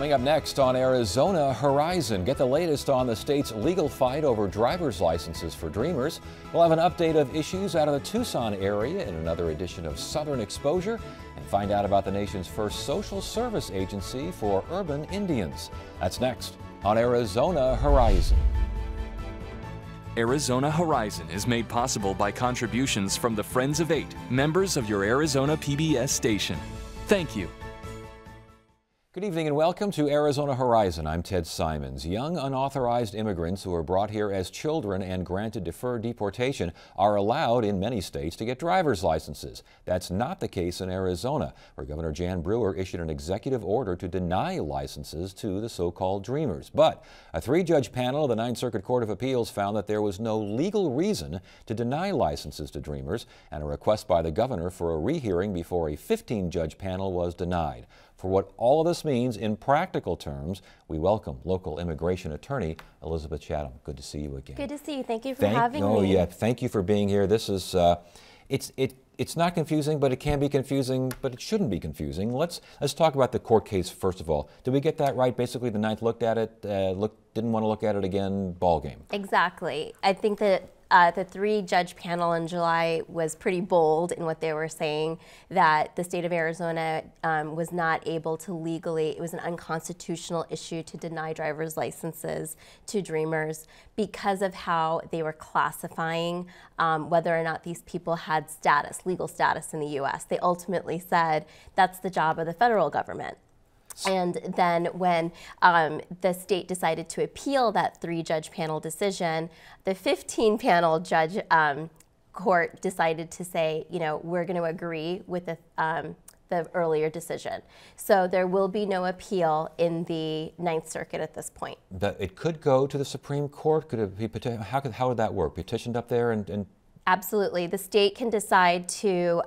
Coming up next on Arizona Horizon, get the latest on the state's legal fight over driver's licenses for Dreamers. We'll have an update of issues out of the Tucson area in another edition of Southern Exposure, and find out about the nation's first social service agency for urban Indians. That's next on Arizona Horizon. Arizona Horizon is made possible by contributions from the Friends of Eight, members of your Arizona PBS station. Thank you. Good evening and welcome to Arizona Horizon. I'm Ted Simons. Young unauthorized immigrants who are brought here as children and granted deferred deportation are allowed in many states to get driver's licenses. That's not the case in Arizona, where Governor Jan Brewer issued an executive order to deny licenses to the so-called Dreamers. But a three-judge panel of the Ninth Circuit Court of Appeals found that there was no legal reason to deny licenses to Dreamers, and a request by the governor for a rehearing before a 15-judge panel was denied. For what all of this means in practical terms, we welcome local immigration attorney Elizabeth Chatham. Good to see you again. Good to see you. Thank you for having me. Yeah, thank you for being here. This is it's not confusing, but it can be confusing, but it shouldn't be confusing. Let's talk about the court case first of all. Did we get that right? Basically, the Ninth looked at it, didn't want to look at it again. Ball game. Exactly. I think that the three-judge panel in July was pretty bold in what they were saying, that the state of Arizona was not able to legally, it was an unconstitutional issue to deny driver's licenses to Dreamers because of how they were classifying whether or not these people had status, legal status in the U.S. They ultimately said that's the job of the federal government. And then when the state decided to appeal that three-judge panel decision, the 15-panel judge court decided to say, you know, we're going to agree with the earlier decision. So there will be no appeal in the Ninth Circuit at this point. It could go to the Supreme Court? Could it be, how would that work? Petitioned up there and Absolutely. The state can decide to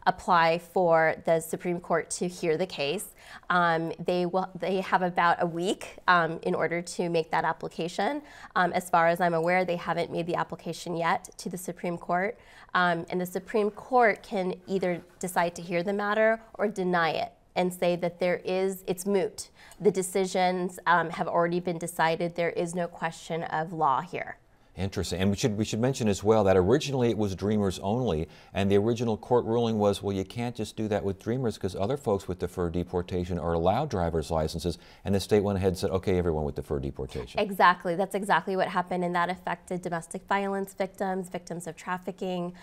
apply for the Supreme Court to hear the case. They have about a week in order to make that application. As far as I'm aware, they haven't made the application yet to the Supreme Court. And the Supreme Court can either decide to hear the matter or deny it and say that it's moot. The decisions have already been decided. There is no question of law here. Interesting. And we should mention as well that originally it was Dreamers only, and the original court ruling was, well, you can't just do that with Dreamers because other folks with deferred deportation are allowed driver's licenses, and the state went ahead and said, okay, everyone with deferred deportation. Exactly. That's exactly what happened, and that affected domestic violence victims, victims of trafficking,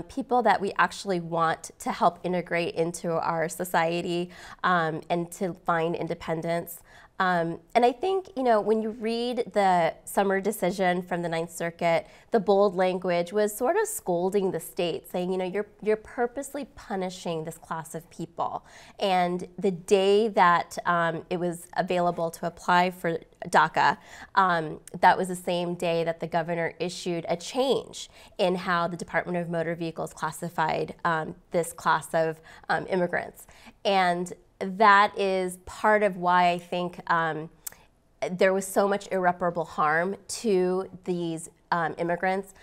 people that we actually want to help integrate into our society and to find independence. And I think, you know, when you read the summer decision from the Ninth Circuit, the bold language was sort of scolding the state, saying, you know, you're purposely punishing this class of people. And the day that it was available to apply for DACA, that was the same day that the governor issued a change in how the Department of Motor Vehicles classified this class of immigrants. And that is part of why I think there was so much irreparable harm to these immigrants.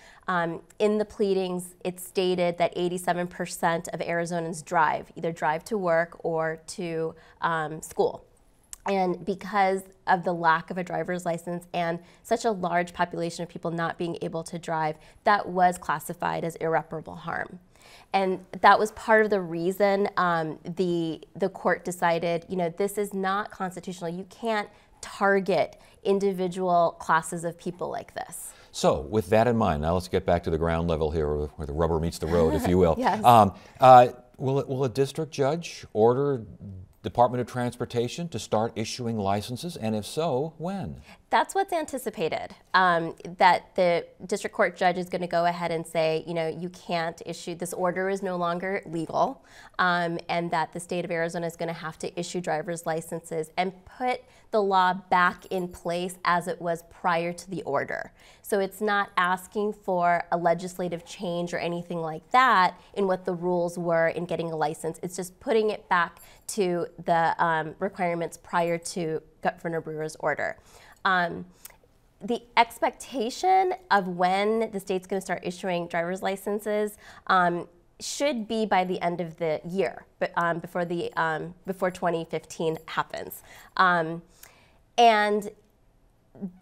In the pleadings, it stated that 87% of Arizonans either drive to work or to school. And because of the lack of a driver's license and such a large population of people not being able to drive, that was classified as irreparable harm. And that was part of the reason the court decided, you know, this is not constitutional. You can't target individual classes of people like this. So with that in mind, now let's get back to the ground level here where the rubber meets the road, if you will. Yes. Will a district judge order Department of Transportation to start issuing licenses, and if so, when? That's what's anticipated, that the district court judge is going to go ahead and say, you know, you can't issue, this order is no longer legal, and that the state of Arizona is going to have to issue driver's licenses and put the law back in place as it was prior to the order. So it's not asking for a legislative change or anything like that in what the rules were in getting a license. It's just putting it back to the requirements prior to Governor Brewer's order. The expectation of when the state's going to start issuing driver's licenses should be by the end of the year, but before 2015 happens, and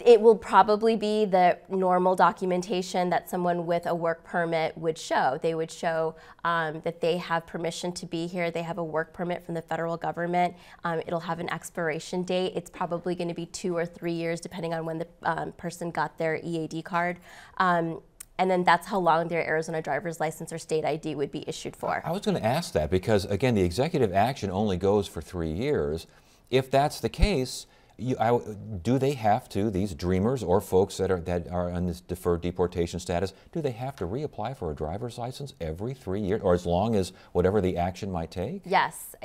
it will probably be the normal documentation that someone with a work permit would show. They would show that they have permission to be here. They have a work permit from the federal government. It'll have an expiration date. It's probably going to be 2 or 3 years, depending on when the person got their EAD card. And then that's how long their Arizona driver's license or state ID would be issued for. I was going to ask that because, again, the executive action only goes for 3 years. If that's the case, do they have to, these dreamers or folks that are on this deferred deportation status, do they have to reapply for a driver's license every 3 years, or as long as whatever the action might take? Yes,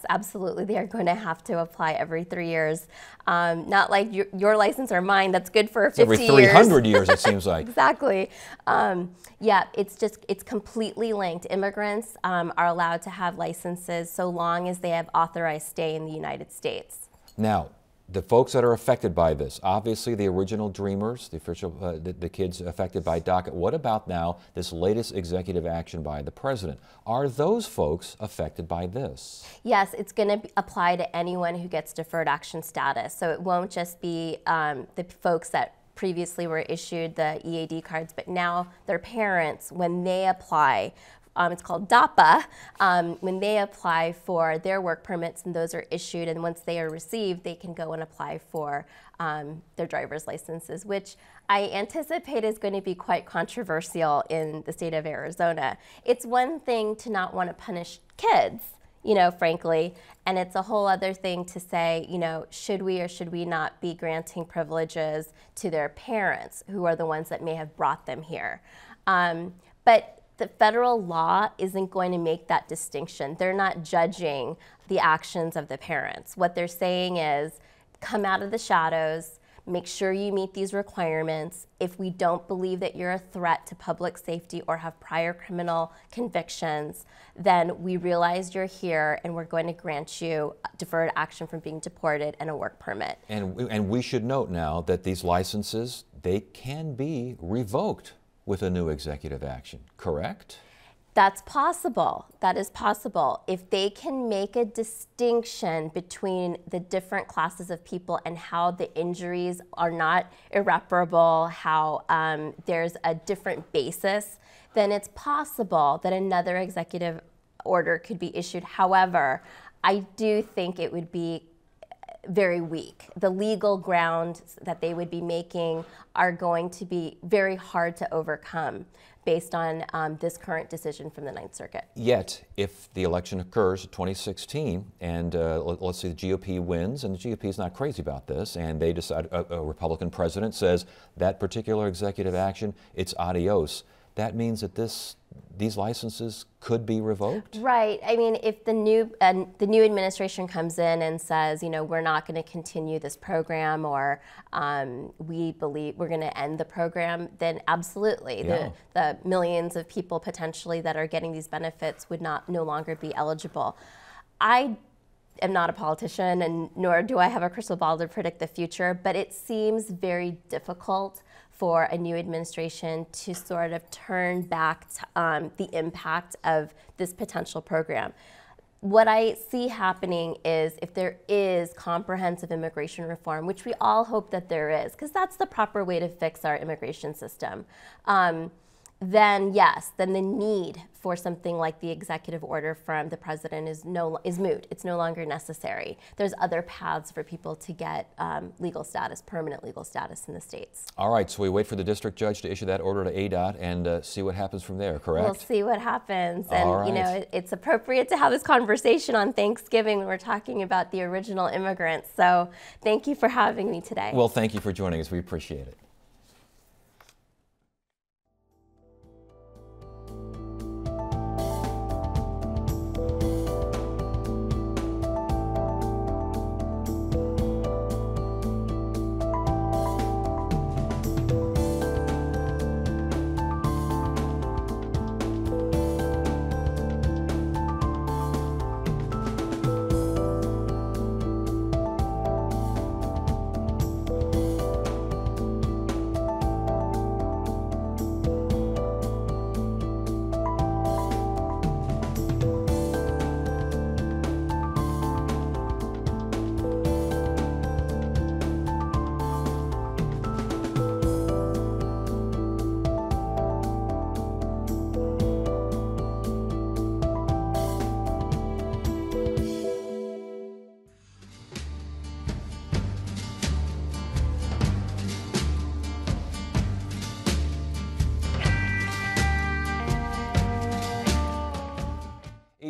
absolutely. They are going to have to apply every 3 years. Not like your license or mine, that's good for 50 years. Every 300 years, it seems like. Exactly. Yeah, it's completely linked. Immigrants are allowed to have licenses so long as they have authorized stay in the United States. Now, the folks that are affected by this, obviously the original dreamers, the kids affected by DACA. What about now this latest executive action by the president? Are those folks affected by this? Yes, it's going to apply to anyone who gets deferred action status. So it won't just be the folks that previously were issued the EAD cards, but now their parents, when they apply, it's called DAPA, when they apply for their work permits and those are issued, and once they are received, they can go and apply for their driver's licenses, which I anticipate is going to be quite controversial in the state of Arizona. It's one thing to not want to punish kids, frankly, and it's a whole other thing to say, should we or should we not be granting privileges to their parents, who are the ones that may have brought them here. But the federal law isn't going to make that distinction. They're not judging the actions of the parents. What they're saying is, come out of the shadows, make sure you meet these requirements. If we don't believe that you're a threat to public safety or have prior criminal convictions, then we realize you're here and we're going to grant you deferred action from being deported and a work permit. And we should note now that these licenses, they can be revoked with a new executive action, correct? That's possible. That is possible. If they can make a distinction between the different classes of people and how the injuries are not irreparable, how there's a different basis, then it's possible that another executive order could be issued. However, I do think it would be very weak. The legal grounds that they would be making are going to be very hard to overcome based on this current decision from the Ninth Circuit. Yet, if the election occurs in 2016 and let's say the GOP wins, and the GOP is not crazy about this, and they decide, a Republican president says that particular executive action, it's adios, that means that these licenses could be revoked? Right. I mean, if the new administration comes in and says, we're not going to continue this program, or we believe we're going to end the program, then absolutely, yeah. the millions of people potentially that are getting these benefits would no longer be eligible. I am not a politician, and nor do I have a crystal ball to predict the future, but it seems very difficult for a new administration to sort of turn back the impact of this potential program. What I see happening is, if there is comprehensive immigration reform, which we all hope that there is, because that's the proper way to fix our immigration system, then yes, then the need for something like the executive order from the president is moot. It's no longer necessary. There's other paths for people to get legal status, permanent legal status in the states. All right, so we wait for the district judge to issue that order to ADOT and see what happens from there, correct? We'll see what happens. And all right. it's appropriate to have this conversation on Thanksgiving when we're talking about the original immigrants. So thank you for having me today. Well, thank you for joining us. We appreciate it.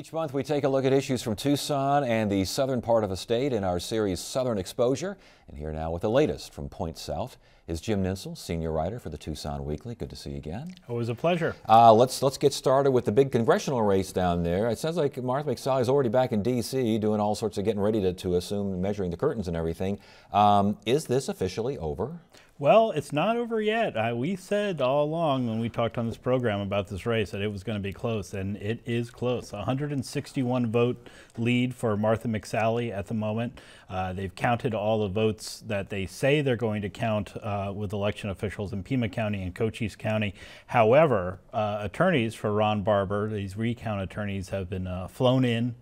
Each month we take a look at issues from Tucson and the southern part of the state in our series Southern Exposure. And here now with the latest from Point South is Jim Ninsel, senior writer for the Tucson Weekly. Good to see you again. Always a pleasure. Let's get started with the big congressional race down there. It sounds like Martha McSally is already back in D.C. doing all sorts of getting ready to assume, measuring the curtains and everything. Is this officially over? Well, it's not over yet. We said all along when we talked on this program about this race that it was going to be close, and it is close. 161 vote lead for Martha McSally at the moment. They've counted all the votes that they say they're going to count with election officials in Pima County and Cochise County. However, attorneys for Ron Barber, these recount attorneys, have been flown in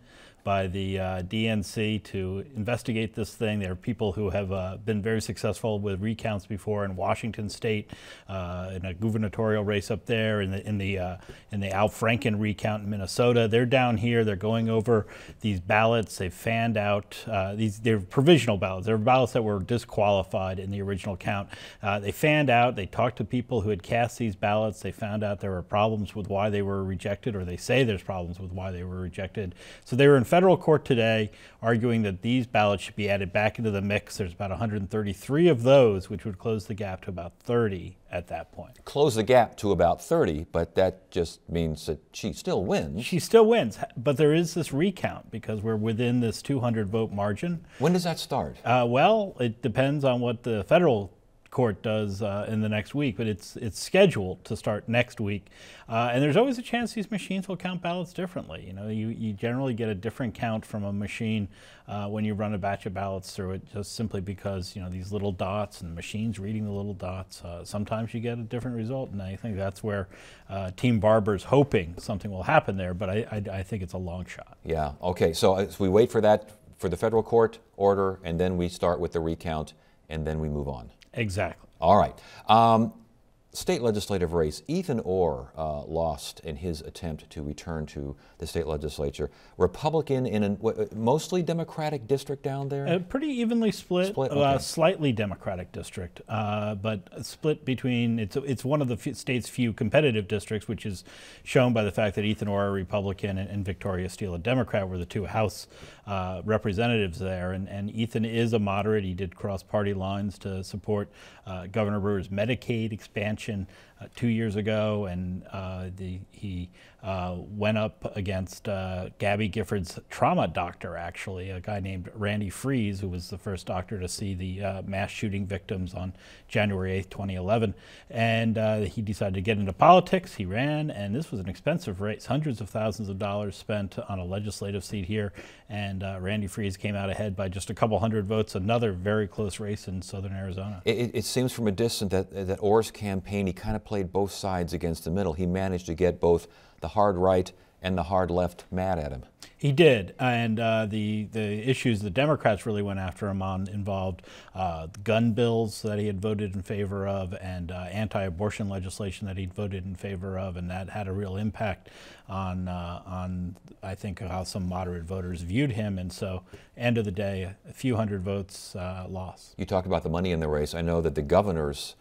by the DNC to investigate this thing. There are people who have been very successful with recounts before in Washington State, in a gubernatorial race up there, in the Al Franken recount in Minnesota. They're down here. They're going over these ballots. They've fanned out they're provisional ballots. They're ballots that were disqualified in the original count. They fanned out. They talked to people who had cast these ballots. They found out there were problems with why they were rejected, or they say there's problems with why they were rejected. So they were in federal court today arguing that these ballots should be added back into the mix. There's about 133 of those, which would close the gap to about 30 at that point. Close the gap to about 30, but that just means that she still wins. She still wins, but there is this recount because we're within this 200 vote margin. When does that start? Well, it depends on what the federal court does in the next week, but it's scheduled to start next week. And there's always a chance these machines will count ballots differently. You know, you generally get a different count from a machine when you run a batch of ballots through it, just simply because, you know, these little dots and the machine's reading the little dots. Sometimes you get a different result, and I think that's where Team Barber's hoping something will happen there, but I think it's a long shot. Yeah, okay, so we wait for that, for the federal court order, and then we start with the recount, and then we move on. Exactly. All right. State legislative race. Ethan Orr lost in his attempt to return to the state legislature. Republican in a mostly Democratic district down there? Pretty evenly split. Okay. Slightly Democratic district, but split between, it's one of the state's few competitive districts, which is shown by the fact that Ethan Orr, a Republican, and Victoria Steele, a Democrat, were the two House representatives there. And Ethan is a moderate. He did cross party lines to support Governor Brewer's Medicaid expansion 2 years ago, and he went up against Gabby Gifford's trauma doctor, actually, a guy named Randy Freeze, who was the first doctor to see the mass shooting victims on January 8th, 2011. And he decided to get into politics. He ran, and this was an expensive race, hundreds of thousands of dollars spent on a legislative seat here. And Randy Freeze came out ahead by just a couple hundred votes, another very close race in southern Arizona. It seems from a distance that Orr's campaign, he kind of played both sides against the middle. He managed to get both the hard right and the hard left mad at him. He did, and the issues the Democrats really went after him on involved gun bills that he had voted in favor of, and anti-abortion legislation that he'd voted in favor of, and that had a real impact on I think how some moderate voters viewed him. And so, end of the day, a few hundred votes lost. You talked about the money in the race. I know that the governor's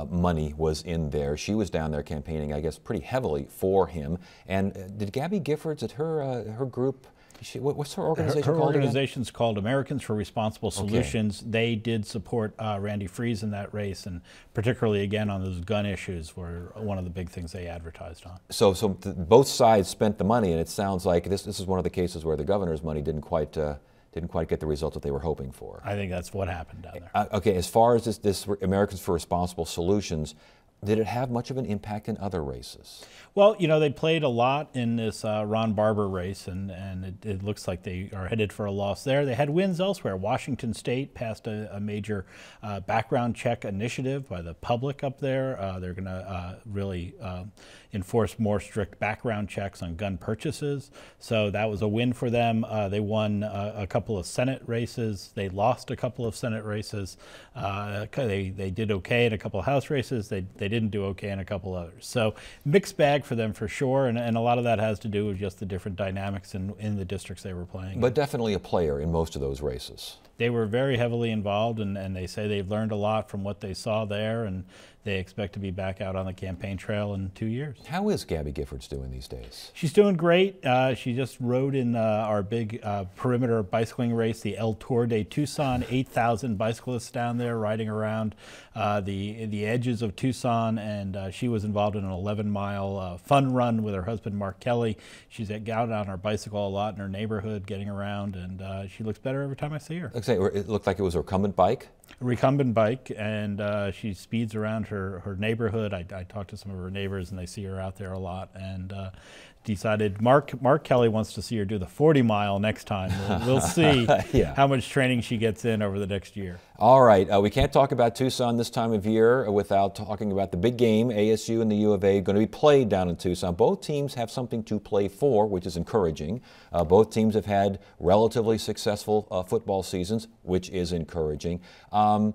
money was in there. She was down there campaigning, I guess, pretty heavily for him. And did Gabby Giffords, at her group, what's her organization called? Her organization's called Americans for Responsible Solutions. Okay. They did support Randy Freeze in that race, and particularly, again, on those gun issues were one of the big things they advertised on. So both sides spent the money, and it sounds like this is one of the cases where the governor's money didn't quite get the results that they were hoping for. I think that's what happened down there. Okay, as far as this Americans for Responsible Solutions, did it have much of an impact in other races? Well, you know, they played a lot in this Ron Barber race, and it looks like they are headed for a loss there. They had wins elsewhere. Washington State passed a major background check initiative by the public up there. They're going to really enforce more strict background checks on gun purchases. So that was a win for them. They won a couple of Senate races. They lost a couple of Senate races. They did okay in a couple of House races. They didn't do okay in a couple others. So mixed bag for them for sure, and a lot of that has to do with just the different dynamics in the districts they were playing. But definitely a player in most of those races. They were very heavily involved, and they say they've learned a lot from what they saw there, and they expect to be back out on the campaign trail in 2 years. How is Gabby Giffords doing these days? She's doing great. She just rode in our big perimeter bicycling race, the El Tour de Tucson. 8,000 bicyclists down there riding around the edges of Tucson, and she was involved in an 11-mile fun run with her husband Mark Kelly. She's out on her bicycle a lot in her neighborhood, getting around, and she looks better every time I see her. It looked like it was a recumbent bike? A recumbent bike, and she speeds around her neighborhood. I talked to some of her neighbors, and they see her out there a lot, and decided Mark Kelly wants to see her do the 40-mile next time. We'll see Yeah. how much training she gets in over the next year. All right, we can't talk about Tucson this time of year without talking about the big game. ASU and the U of A going to be played down in Tucson. Both teams have something to play for, which is encouraging. Both teams have had relatively successful football seasons, which is encouraging. How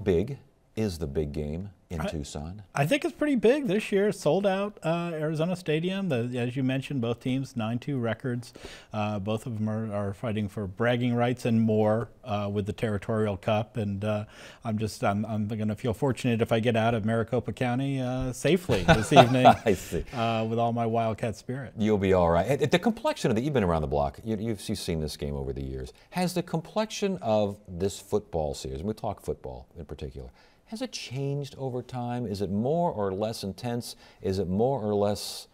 big is the big game in Tucson? I think it's pretty big this year. Sold out Arizona Stadium. As you mentioned, both teams 9-2 records. Both of them are fighting for bragging rights and more with the Territorial Cup. And I'm going to feel fortunate if I get out of Maricopa County safely this evening. I see. With all my Wildcat spirit. You'll be all right. The complexion of you've been around the block. You've seen this game over the years. Has the complexion of this football series, and we talk football in particular, has it changed over time? Is it more or less intense? Is it more or less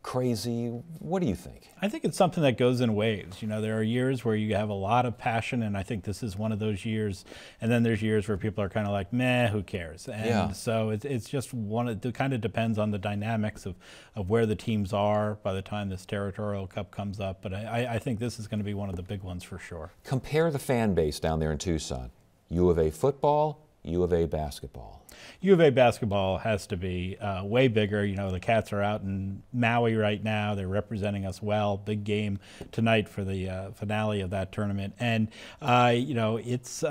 crazy? What do you think? I think it's something that goes in waves. You know, there are years where you have a lot of passion, and I think this is one of those years. And then there's years where people are kind of like, meh, who cares? And so it's just it kind of depends on the dynamics of where the teams are by the time this Territorial Cup comes up. But I think this is going to be one of the big ones for sure. Compare the fan base down there in Tucson. U of A football, U of A basketball. U of A basketball has to be way bigger. You know, the Cats are out in Maui right now. They're representing us well. Big game tonight for the finale of that tournament. And, you know, it's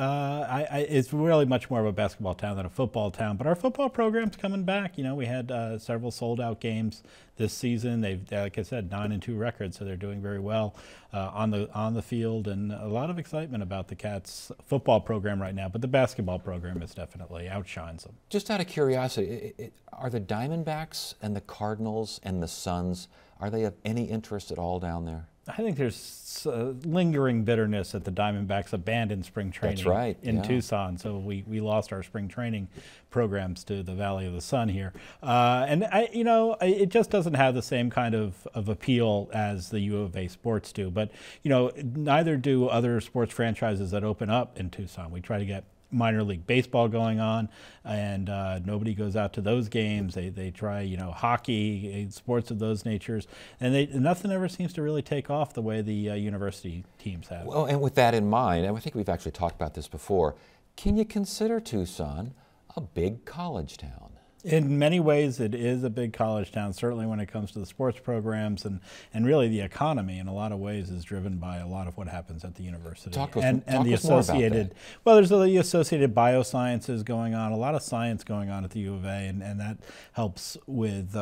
really much more of a basketball town than a football town. But our football program's coming back. You know, we had several sold-out games this season. They've, like I said, 9-2 records, so they're doing very well on the field, and a lot of excitement about the Cats football program right now. But the basketball program is definitely outshines them. Just out of curiosity, are the Diamondbacks and the Cardinals and the Suns, are they of any interest at all down there? I think there's lingering bitterness that the Diamondbacks abandoned spring training in Tucson. So we lost our spring training programs to the Valley of the Sun here. And you know, it just doesn't have the same kind of appeal as the U of A sports do. But, you know, neither do other sports franchises that open up in Tucson. We try to get minor league baseball going on, and nobody goes out to those games. They try, you know, hockey, sports of those natures, and nothing ever seems to really take off the way the university teams have. Well, and with that in mind, and I think we've actually talked about this before, can you consider Tucson a big college town? In many ways, it is a big college town, certainly when it comes to the sports programs, and really the economy in a lot of ways is driven by a lot of what happens at the university. Talk the associated, more about that. Well, there's the associated biosciences going on, a lot of science going on at the U of A, and that helps with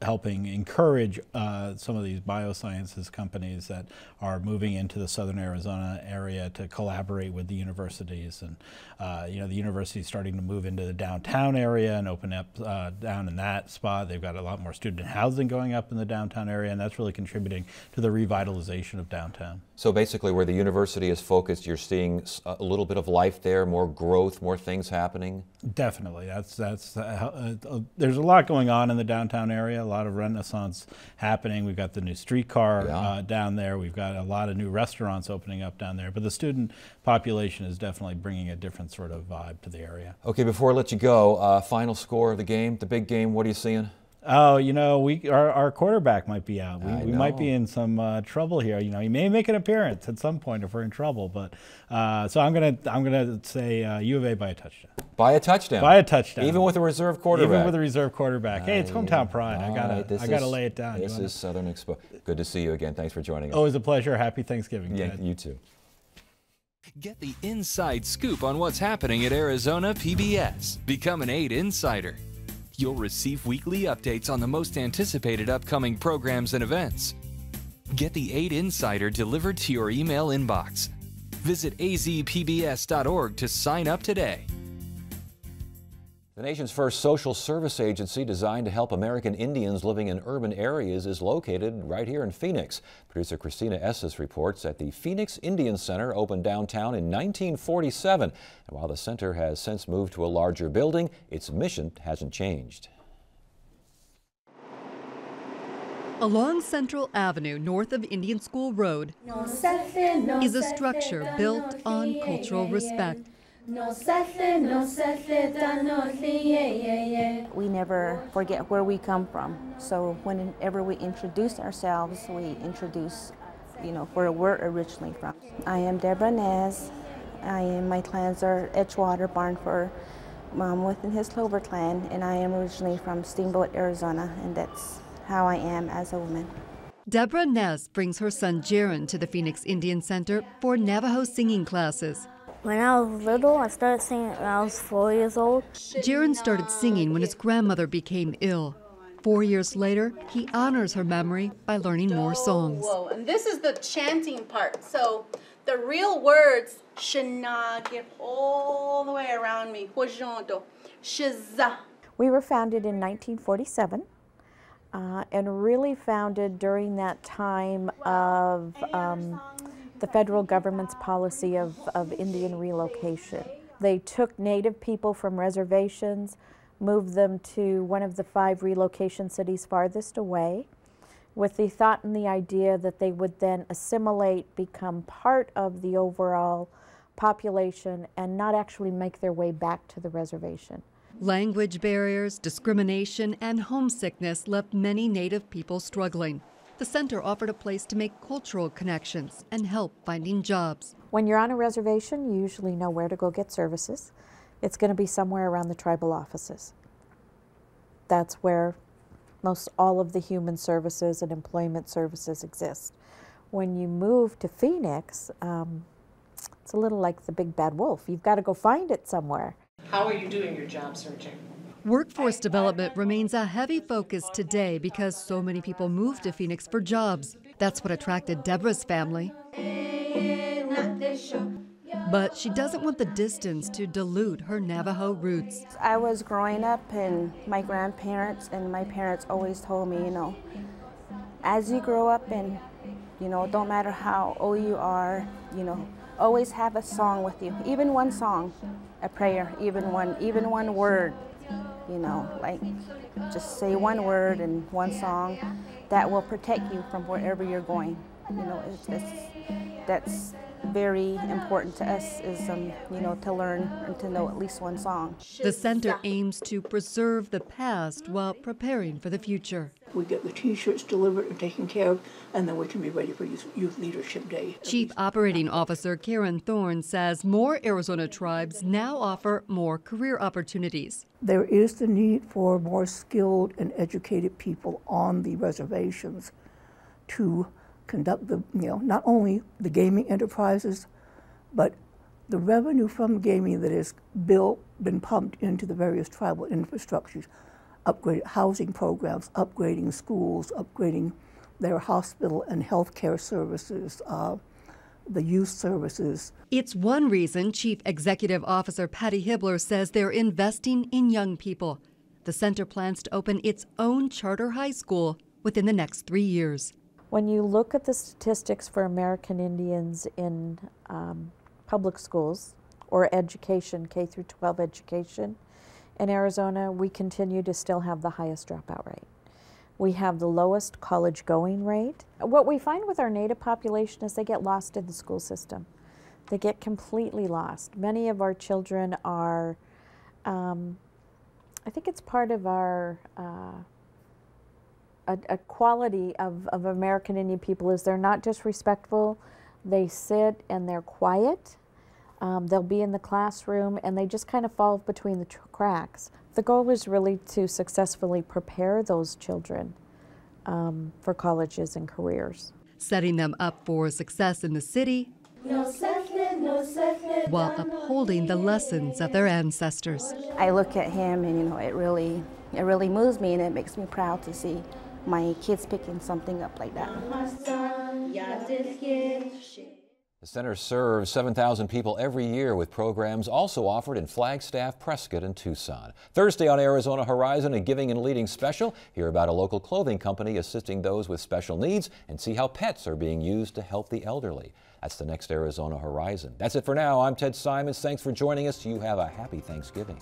helping encourage some of these biosciences companies that are moving into the southern Arizona area to collaborate with the universities. And you know, the university is starting to move into the downtown area and open up down in that spot. They've got a lot more student housing going up in the downtown area, and that's really contributing to the revitalization of downtown. So basically where the university is focused, you're seeing a little bit of life there, more growth, more things happening? Definitely. There's a lot going on in the downtown area, a lot of renaissance happening. We've got the new streetcar down there. We've got a lot of new restaurants opening up down there. But the student population is definitely bringing a different sort of vibe to the area. Okay, before I let you go, final score of the game, the big game, what are you seeing? Oh, you know, our quarterback might be out. We might be in some trouble here. You know, he may make an appearance at some point if we're in trouble. But so I'm gonna say U of A by a touchdown. By a touchdown. By a touchdown. Even with a reserve quarterback. Even with a reserve quarterback. Hey, it's hometown pride. I gotta lay it down. This is Southern Expo. Good to see you again. Thanks for joining us. Always a pleasure. Happy Thanksgiving. Yeah, you too. Get the inside scoop on what's happening at Arizona PBS. Become an 8 Insider. You'll receive weekly updates on the most anticipated upcoming programs and events. Get the 8 Insider delivered to your email inbox. Visit azpbs.org to sign up today. The nation's first social service agency designed to help American Indians living in urban areas is located right here in Phoenix. Producer Christina Esses reports that the Phoenix Indian Center opened downtown in 1947. And while the center has since moved to a larger building, its mission hasn't changed. Along Central Avenue, north of Indian School Road, is a structure built on cultural respect. We never forget where we come from. So whenever we introduce ourselves, we introduce, where we're originally from. I am Deborah Nez. My clans are Edgewater, Barnford, within his Clover clan, and I am originally from Steamboat, Arizona, and that's how I am as a woman. Deborah Nez brings her son Jaron to the Phoenix Indian Center for Navajo singing classes. When I was little, I started singing when I was 4 years old. Jaron started singing when his grandmother became ill. 4 years later, he honors her memory by learning more songs. Whoa, and this is the chanting part. So the real words should not get all the way around me. We were founded in 1947 and really founded during that time of the federal government's policy of Indian relocation. They took Native people from reservations, moved them to one of the 5 relocation cities farthest away, with the thought and the idea that they would then assimilate, become part of the overall population, and not actually make their way back to the reservation. Language barriers, discrimination, and homesickness left many Native people struggling. The center offered a place to make cultural connections and help finding jobs. When you're on a reservation, you usually know where to go get services. It's going to be somewhere around the tribal offices. That's where most all of the human services and employment services exist. When you move to Phoenix, it's a little like the big bad wolf. You've got to go find it somewhere. How are you doing your job searching? Workforce development remains a heavy focus today because so many people move to Phoenix for jobs. That's what attracted Deborah's family. But she doesn't want the distance to dilute her Navajo roots. I was growing up, and my grandparents and my parents always told me, as you grow up and, don't matter how old you are, always have a song with you, even one song, a prayer, even one word. Just say one word and one song that will protect you from wherever you're going. That's very important to us is, to learn and to know at least one song. The center aims to preserve the past while preparing for the future. We get the T-shirts delivered and taken care of, and then we can be ready for Youth Leadership Day. Chief Operating Officer Karen Thorne says more Arizona tribes now offer more career opportunities. There is the need for more skilled and educated people on the reservations to conduct not only the gaming enterprises, but the revenue from gaming that is been pumped into the various tribal infrastructures, upgraded housing programs, upgrading schools, upgrading their hospital and healthcare services, the youth services. It's one reason Chief Executive Officer Patty Hibbler says they're investing in young people. The center plans to open its own charter high school within the next 3 years. When you look at the statistics for American Indians in public schools or education, K through 12 education, in Arizona, we continue to still have the highest dropout rate. We have the lowest college going rate. What we find with our Native population is they get lost in the school system. They get completely lost. Many of our children are, I think it's part of our a quality of American Indian people is they're not just respectful, they sit and they're quiet. They'll be in the classroom and they just kind of fall between the cracks. The goal is really to successfully prepare those children for colleges and careers. Setting them up for success in the city while upholding the lessons of their ancestors. I look at him and it really moves me, and it makes me proud to see my kids picking something up like that. The center serves 7,000 people every year with programs also offered in Flagstaff, Prescott, and Tucson. Thursday on Arizona Horizon, a Giving and Leading special. Hear about a local clothing company assisting those with special needs and see how pets are being used to help the elderly. That's the next Arizona Horizon. That's it for now. I'm Ted Simons. Thanks for joining us. You have a happy Thanksgiving.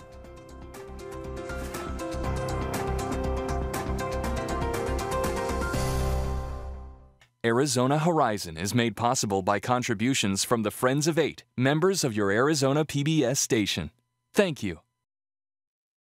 Arizona Horizon is made possible by contributions from the Friends of 8, members of your Arizona PBS station. Thank you.